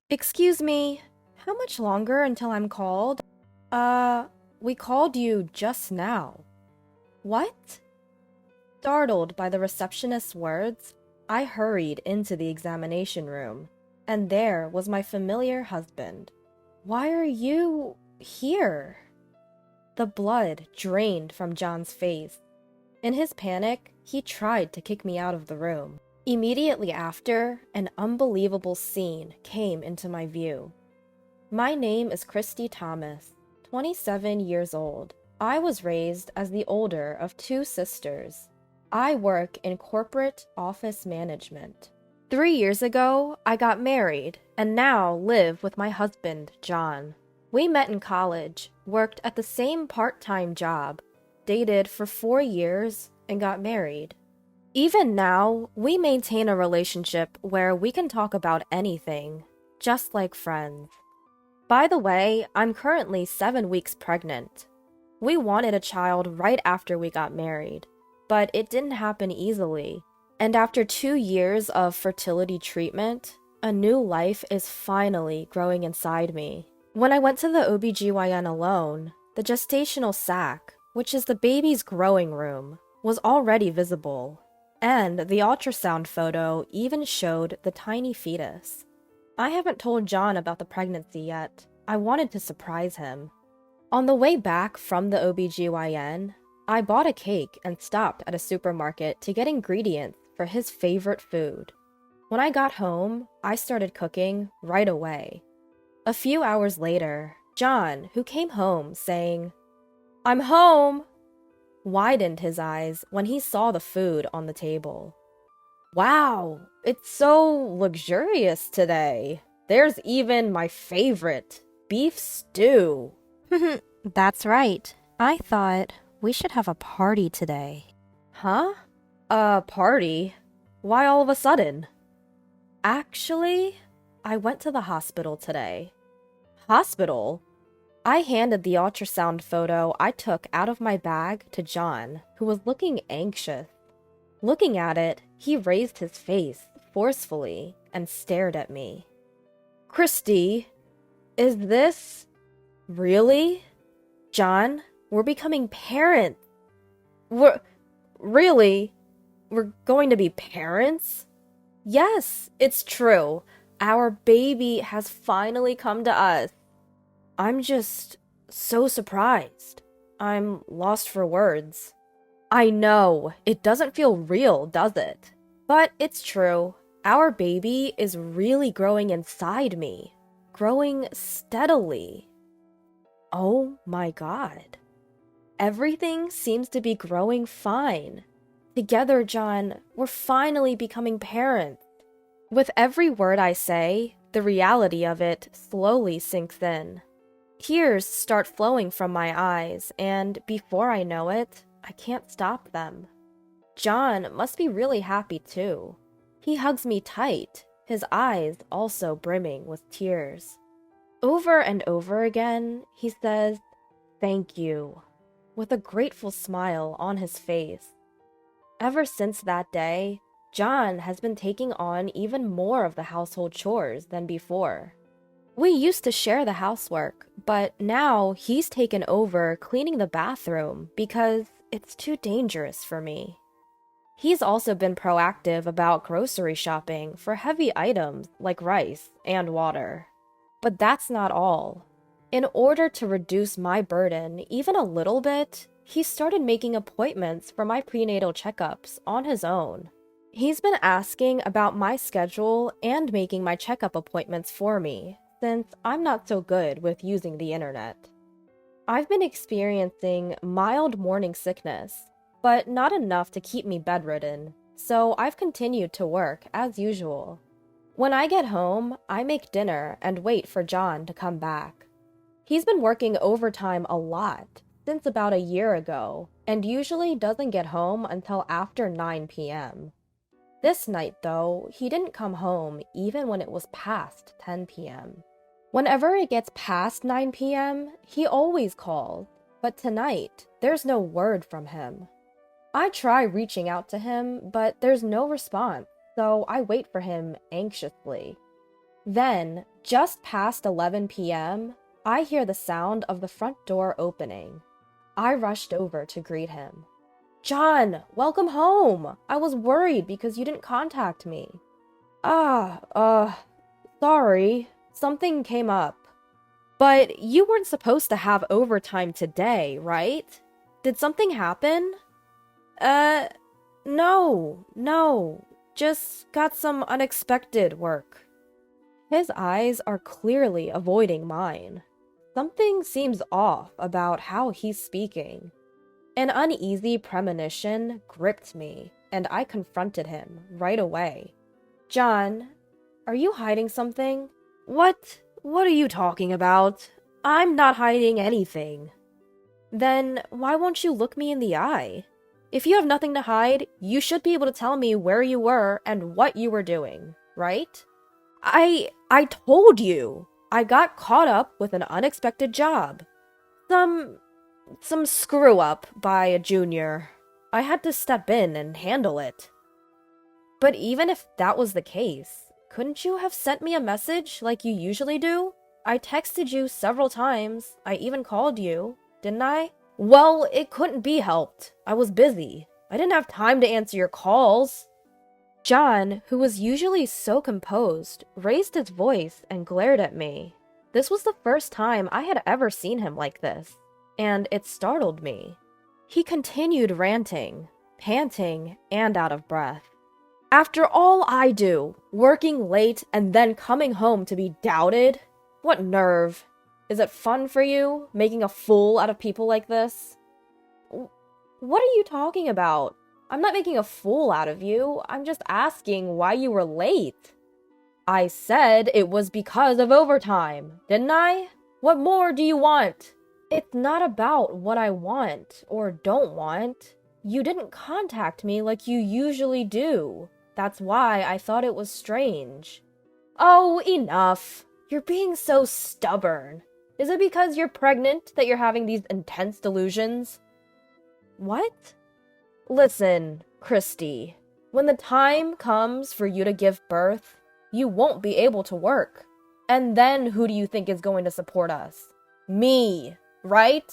Excuse me, how much longer until I'm called? We called you just now. What? Startled by the receptionist's words, I hurried into the examination room, and there was my familiar husband. Why are you here? The blood drained from John's face. In his panic, he tried to kick me out of the room. Immediately after, an unbelievable scene came into my view. My name is Christy Thomas, 27 years old. I was raised as the older of two sisters. I work in corporate office management. 3 years ago, I got married and now live with my husband, John. We met in college, worked at the same part-time job, dated for 4 years, and got married. Even now, we maintain a relationship where we can talk about anything, just like friends. By the way, I'm currently 7 weeks pregnant. We wanted a child right after we got married, but it didn't happen easily. And after 2 years of fertility treatment, a new life is finally growing inside me. When I went to the OB-GYN alone, the gestational sac, which is the baby's growing room, was already visible, and the ultrasound photo even showed the tiny fetus. I haven't told John about the pregnancy yet. I wanted to surprise him. On the way back from the OB-GYN, I bought a cake and stopped at a supermarket to get ingredients for his favorite food. When I got home, I started cooking right away. A few hours later, John, who came home saying, "I'm home," widened his eyes when he saw the food on the table. Wow, it's so luxurious today. There's even my favorite, beef stew. That's right. I thought we should have a party today. Huh? A party? Why all of a sudden? Actually, I went to the hospital today. Hospital? I handed the ultrasound photo I took out of my bag to John, who was looking anxious. Looking at it, he raised his face forcefully and stared at me. Christy, is this... really? John, we're becoming parents. Really? We're going to be parents? Yes, it's true. Our baby has finally come to us. I'm just so surprised. I'm lost for words. I know, it doesn't feel real, does it? But it's true. Our baby is really growing inside me. Growing steadily. Oh my God. Everything seems to be growing fine. Together, John, we're finally becoming parents. With every word I say, the reality of it slowly sinks in. Tears start flowing from my eyes, and before I know it, I can't stop them. John must be really happy too. He hugs me tight, his eyes also brimming with tears. Over and over again, he says, "Thank you," with a grateful smile on his face. Ever since that day, John has been taking on even more of the household chores than before. We used to share the housework, but now he's taken over cleaning the bathroom because it's too dangerous for me. He's also been proactive about grocery shopping for heavy items like rice and water. But that's not all. In order to reduce my burden even a little bit, he started making appointments for my prenatal checkups on his own. He's been asking about my schedule and making my checkup appointments for me, since I'm not so good with using the internet. I've been experiencing mild morning sickness, but not enough to keep me bedridden, so I've continued to work as usual. When I get home, I make dinner and wait for John to come back. He's been working overtime a lot since about a year ago, and usually doesn't get home until after 9 p.m. This night, though, he didn't come home even when it was past 10 p.m. Whenever it gets past 9 p.m., he always calls, but tonight, there's no word from him. I try reaching out to him, but there's no response, so I wait for him anxiously. Then, Just past 11 p.m., I hear the sound of the front door opening. I rushed over to greet him. John, welcome home! I was worried because you didn't contact me. Sorry. Something came up. But you weren't supposed to have overtime today, right? Did something happen? No. Just got some unexpected work. His eyes are clearly avoiding mine. Something seems off about how he's speaking. An uneasy premonition gripped me, and I confronted him right away. John, are you hiding something? What are you talking about? I'm not hiding anything. Then why won't you look me in the eye? If you have nothing to hide, you should be able to tell me where you were and what you were doing, right? I told you. I got caught up with an unexpected job. Some screw up by a junior. I had to step in and handle it. But even if that was the case, couldn't you have sent me a message like you usually do? I texted you several times. I even called you, didn't I? Well, it couldn't be helped. I was busy. I didn't have time to answer your calls. John, who was usually so composed, raised his voice and glared at me. This was the first time I had ever seen him like this, and it startled me. He continued ranting, panting, and out of breath. After all I do, working late and then coming home to be doubted? What nerve. Is it fun for you, making a fool out of people like this? What are you talking about? I'm not making a fool out of you. I'm just asking why you were late. I said it was because of overtime, didn't I? What more do you want? It's not about what I want or don't want. You didn't contact me like you usually do. That's why I thought it was strange. Oh, enough. You're being so stubborn. Is it because you're pregnant that you're having these intense delusions? What? Listen, Christy, when the time comes for you to give birth, you won't be able to work. And then who do you think is going to support us? Me, right?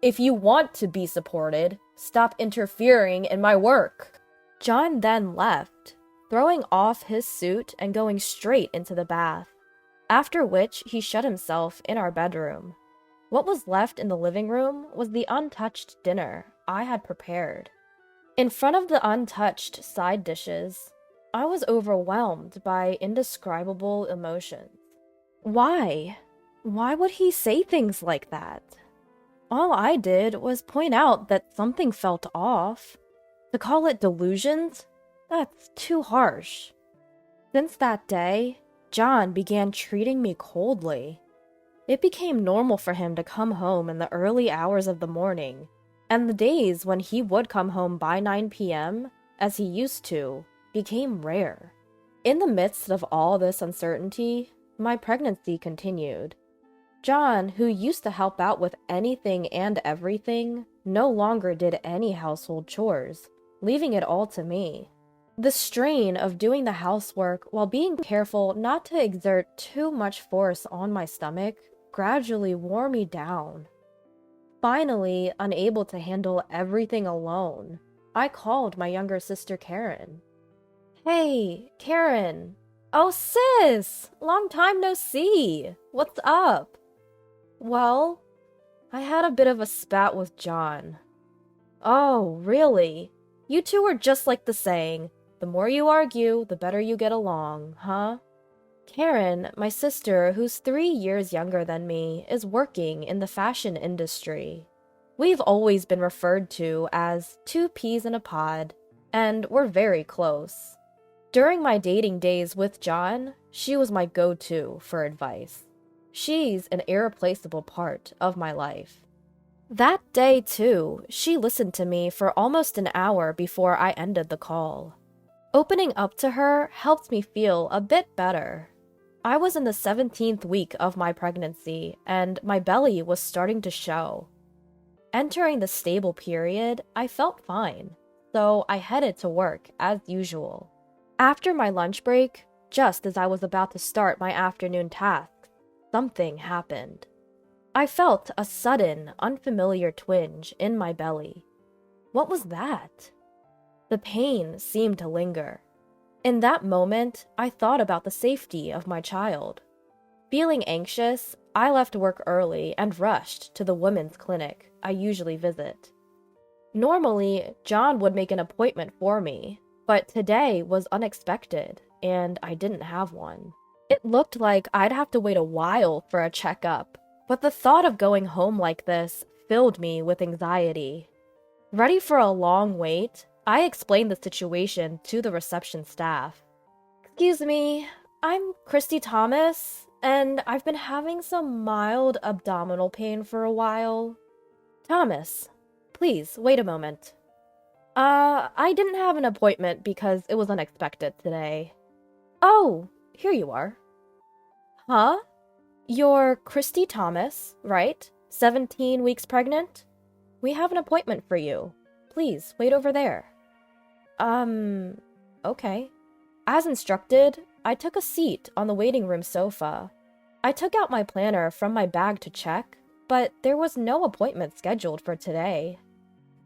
If you want to be supported, stop interfering in my work. John then left, throwing off his suit and going straight into the bath, after which he shut himself in our bedroom. What was left in the living room was the untouched dinner I had prepared. In front of the untouched side dishes, I was overwhelmed by indescribable emotions. Why? Why would he say things like that? All I did was point out that something felt off. To call it delusions? That's too harsh. Since that day, John began treating me coldly. It became normal for him to come home in the early hours of the morning, and the days when he would come home by 9 p.m., as he used to, became rare. In the midst of all this uncertainty, my pregnancy continued. John, who used to help out with anything and everything, no longer did any household chores, leaving it all to me. The strain of doing the housework while being careful not to exert too much force on my stomach gradually wore me down. Finally, unable to handle everything alone, I called my younger sister Karen. Hey, Karen. Oh, sis! Long time no see. What's up? Well, I had a bit of a spat with John. Oh, really? You two are just like the saying, the more you argue, the better you get along, huh? Karen, my sister, who's 3 years younger than me, is working in the fashion industry. We've always been referred to as two peas in a pod, and we're very close. During my dating days with John, she was my go-to for advice. She's an irreplaceable part of my life. That day, too, she listened to me for almost an hour before I ended the call. Opening up to her helped me feel a bit better. I was in the 17th week of my pregnancy, and my belly was starting to show. Entering the stable period, I felt fine, so I headed to work as usual. After my lunch break, just as I was about to start my afternoon tasks, something happened. I felt a sudden, unfamiliar twinge in my belly. What was that? The pain seemed to linger. In that moment, I thought about the safety of my child. Feeling anxious, I left work early and rushed to the women's clinic I usually visit. Normally, John would make an appointment for me, but today was unexpected, and I didn't have one. It looked like I'd have to wait a while for a checkup, but the thought of going home like this filled me with anxiety. Ready for a long wait, I explained the situation to the reception staff. "Excuse me, I'm Christy Thomas, and I've been having some mild abdominal pain for a while." "Thomas, please, wait a moment." I didn't have an appointment because it was unexpected today." "Oh, here you are." "Huh? You're Christy Thomas, right? 17 weeks pregnant? We have an appointment for you. Please, wait over there." Okay." As instructed, I took a seat on the waiting room sofa. I took out my planner from my bag to check, but there was no appointment scheduled for today.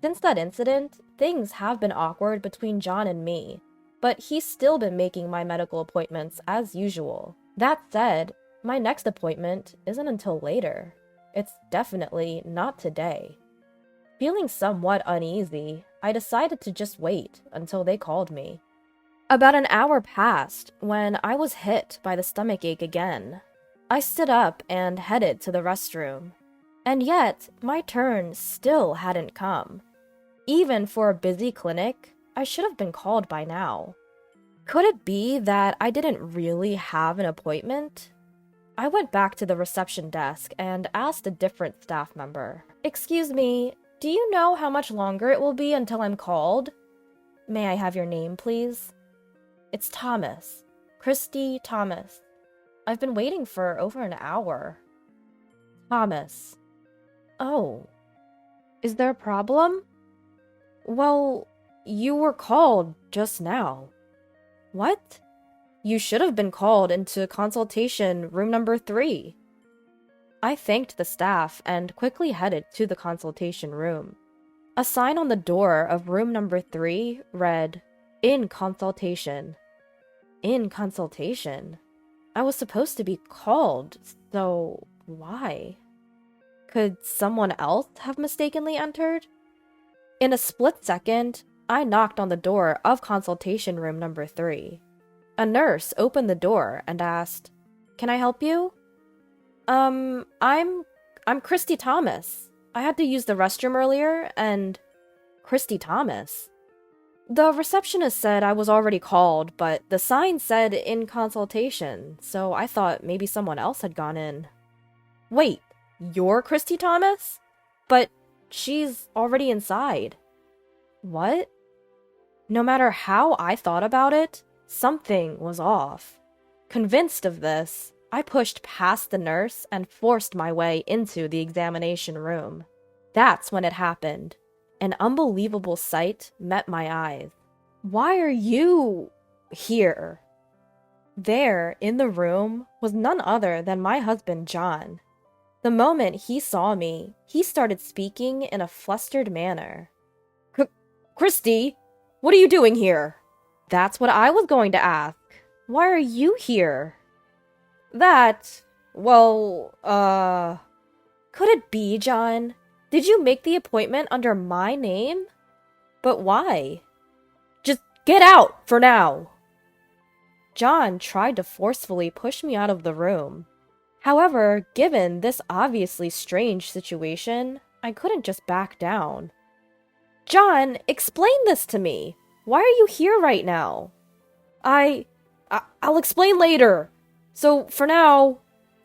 Since that incident, things have been awkward between John and me, but he's still been making my medical appointments as usual. That said, my next appointment isn't until later. It's definitely not today. Feeling somewhat uneasy, I decided to just wait until they called me. About an hour passed when I was hit by the stomachache again. I stood up and headed to the restroom. And yet, my turn still hadn't come. Even for a busy clinic, I should have been called by now. Could it be that I didn't really have an appointment? I went back to the reception desk and asked a different staff member. "Excuse me, do you know how much longer it will be until I'm called? May I have your name, please?" "It's Thomas. Christy Thomas. I've been waiting for over an hour." "Thomas. Oh. Is there a problem?" "Well, you were called just now." "What? You should have been called into consultation room number 3. I thanked the staff and quickly headed to the consultation room. A sign on the door of room number 3 read, "In consultation." In consultation? I was supposed to be called, so why? Could someone else have mistakenly entered? In a split second, I knocked on the door of consultation room number 3. A nurse opened the door and asked, "Can I help you?" I'm Christy Thomas. I had to use the restroom earlier, and..." "Christy Thomas?" "The receptionist said I was already called, but the sign said in consultation, so I thought maybe someone else had gone in." "Wait, you're Christy Thomas? But she's already inside." "What?" No matter how I thought about it, something was off. Convinced of this, I pushed past the nurse and forced my way into the examination room. That's when it happened. An unbelievable sight met my eyes. "Why are you here?" There, in the room, was none other than my husband, John. The moment he saw me, he started speaking in a flustered manner. Christy, what are you doing here?" "That's what I was going to ask. Why are you here?" Could it be, John? Did you make the appointment under my name? But why?" "Just get out, for now." John tried to forcefully push me out of the room. However, given this obviously strange situation, I couldn't just back down. "John, explain this to me. Why are you here right now?" I'll explain later. So, for now,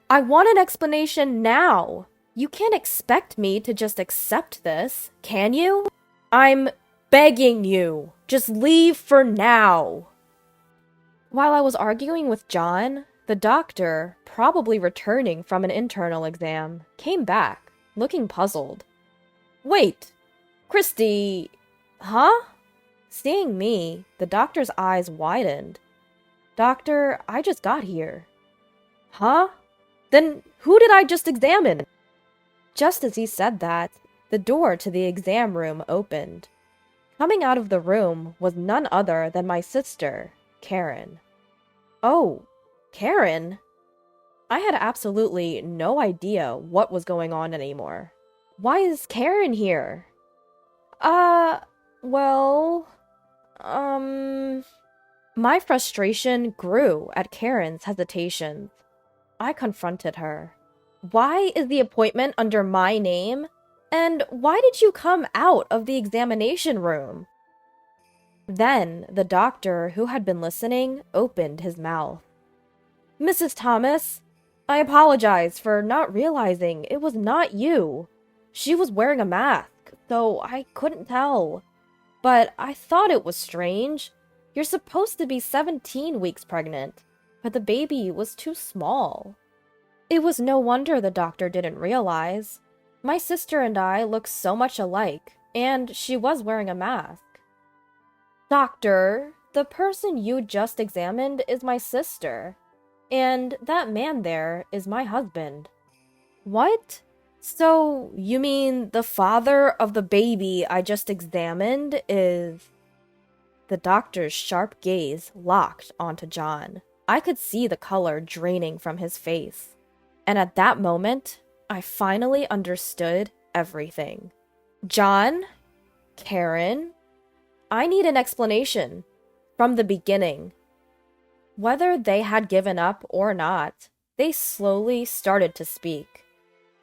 I want an explanation now. You can't expect me to just accept this, can you? I'm begging you. Just leave for now." While I was arguing with John, the doctor, probably returning from an internal exam, came back, looking puzzled. "Wait, Christy, huh?" Seeing me, the doctor's eyes widened. Doctor, I just got here. Huh? Then who did I just examine? Just as he said that, the door to the exam room opened. Coming out of the room was none other than my sister, Karen. Oh, Karen? I had absolutely no idea what was going on anymore. Why is Karen here? Well, My frustration grew at Karen's hesitations. I confronted her. Why is the appointment under my name? And why did you come out of the examination room? Then the doctor, who had been listening, opened his mouth. Mrs. Thomas, I apologize for not realizing it was not you. She was wearing a mask, so I couldn't tell. But I thought it was strange. You're supposed to be 17 weeks pregnant, but the baby was too small. It was no wonder the doctor didn't realize. My sister and I look so much alike, and she was wearing a mask. Doctor, the person you just examined is my sister, and that man there is my husband. What? So, you mean the father of the baby I just examined is... The doctor's sharp gaze locked onto John. I could see the color draining from his face. And at that moment, I finally understood everything. John? Karen? I need an explanation. From the beginning. Whether they had given up or not, they slowly started to speak.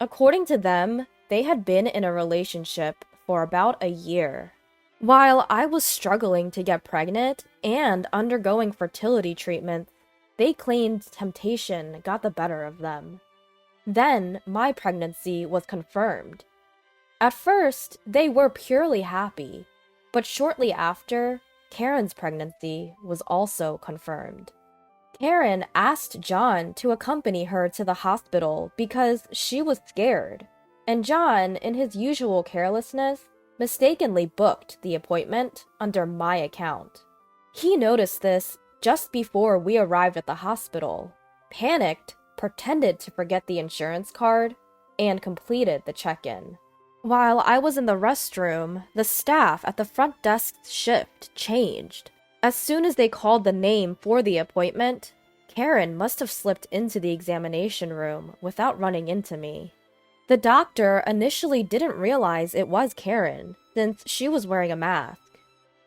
According to them, they had been in a relationship for about a year. While I was struggling to get pregnant and undergoing fertility treatments, they claimed temptation got the better of them. Then my pregnancy was confirmed. At first, they were purely happy, but shortly after, Karen's pregnancy was also confirmed. Karen asked John to accompany her to the hospital because she was scared, and John, in his usual carelessness, mistakenly booked the appointment under my account. He noticed this just before we arrived at the hospital, panicked, pretended to forget the insurance card, and completed the check-in. While I was in the restroom, the staff at the front desk's shift changed. As soon as they called the name for the appointment, Karen must have slipped into the examination room without running into me. The doctor initially didn't realize it was Karen, since she was wearing a mask.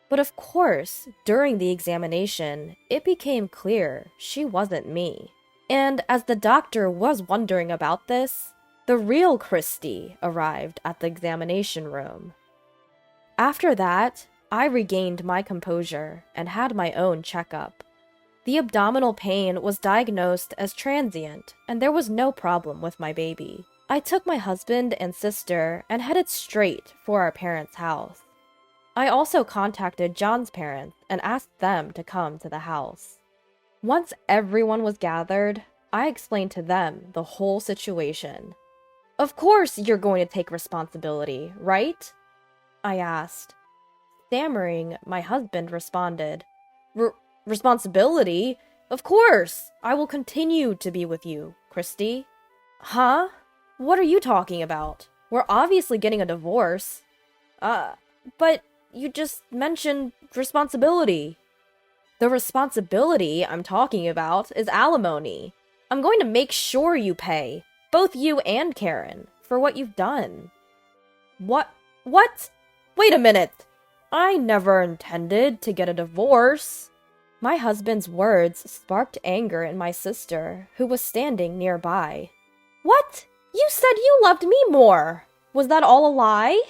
But of course, during the examination, it became clear she wasn't me. And as the doctor was wondering about this, the real Christy arrived at the examination room. After that, I regained my composure and had my own checkup. The abdominal pain was diagnosed as transient, and there was no problem with my baby. I took my husband and sister and headed straight for our parents' house. I also contacted John's parents and asked them to come to the house. Once everyone was gathered, I explained to them the whole situation. Of course you're going to take responsibility, right? I asked. Stammering, my husband responded, Responsibility? Of course! I will continue to be with you, Christy. Huh? What are you talking about? We're obviously getting a divorce. But you just mentioned responsibility. The responsibility I'm talking about is alimony. I'm going to make sure you pay, both you and Karen, for what you've done. What? Wait a minute! I never intended to get a divorce. My husband's words sparked anger in my sister, who was standing nearby. What? You said you loved me more! Was that all a lie?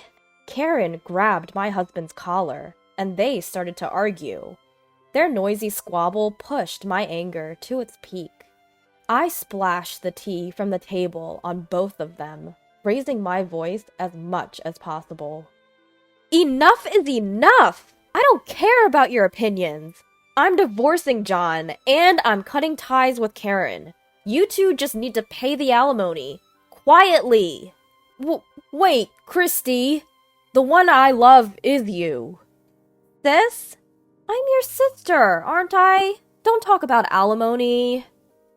Karen grabbed my husband's collar, and they started to argue. Their noisy squabble pushed my anger to its peak. I splashed the tea from the table on both of them, raising my voice as much as possible. Enough is enough! I don't care about your opinions! I'm divorcing John, and I'm cutting ties with Karen. You two just need to pay the alimony. Quietly! Wait, Christy. The one I love is you. Sis? I'm your sister, aren't I? Don't talk about alimony.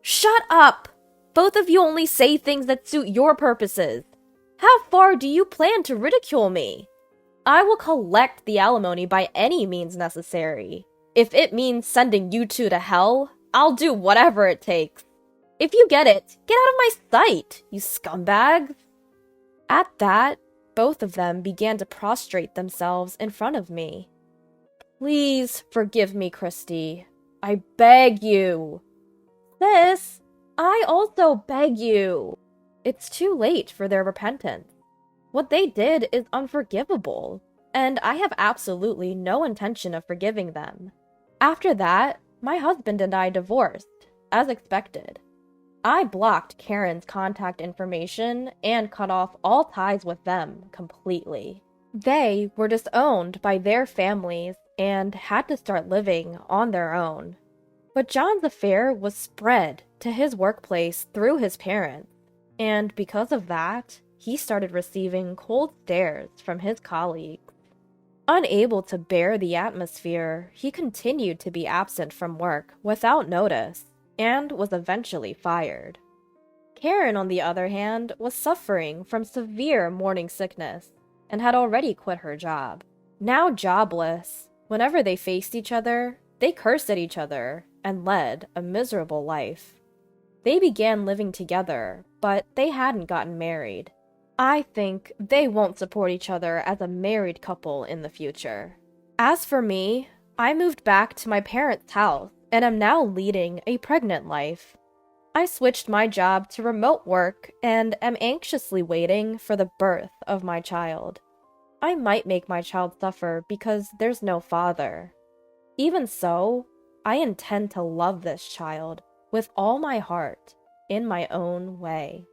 Shut up! Both of you only say things that suit your purposes. How far do you plan to ridicule me? I will collect the alimony by any means necessary. If it means sending you two to hell, I'll do whatever it takes. If you get it, get out of my sight, you scumbags. At that, both of them began to prostrate themselves in front of me. Please forgive me, Christy. I beg you. Sis, I also beg you. It's too late for their repentance. What they did is unforgivable, and I have absolutely no intention of forgiving them. After that, my husband and I divorced, as expected. I blocked Karen's contact information and cut off all ties with them completely. They were disowned by their families and had to start living on their own. But John's affair was spread to his workplace through his parents, and because of that, he started receiving cold stares from his colleagues. Unable to bear the atmosphere, he continued to be absent from work without notice, and was eventually fired. Karen, on the other hand, was suffering from severe morning sickness and had already quit her job. Now jobless, whenever they faced each other, they cursed at each other and led a miserable life. They began living together, but they hadn't gotten married. I think they won't support each other as a married couple in the future. As for me, I moved back to my parents' house and am now leading a pregnant life. I switched my job to remote work and am anxiously waiting for the birth of my child. I might make my child suffer because there's no father. Even so, I intend to love this child with all my heart in my own way.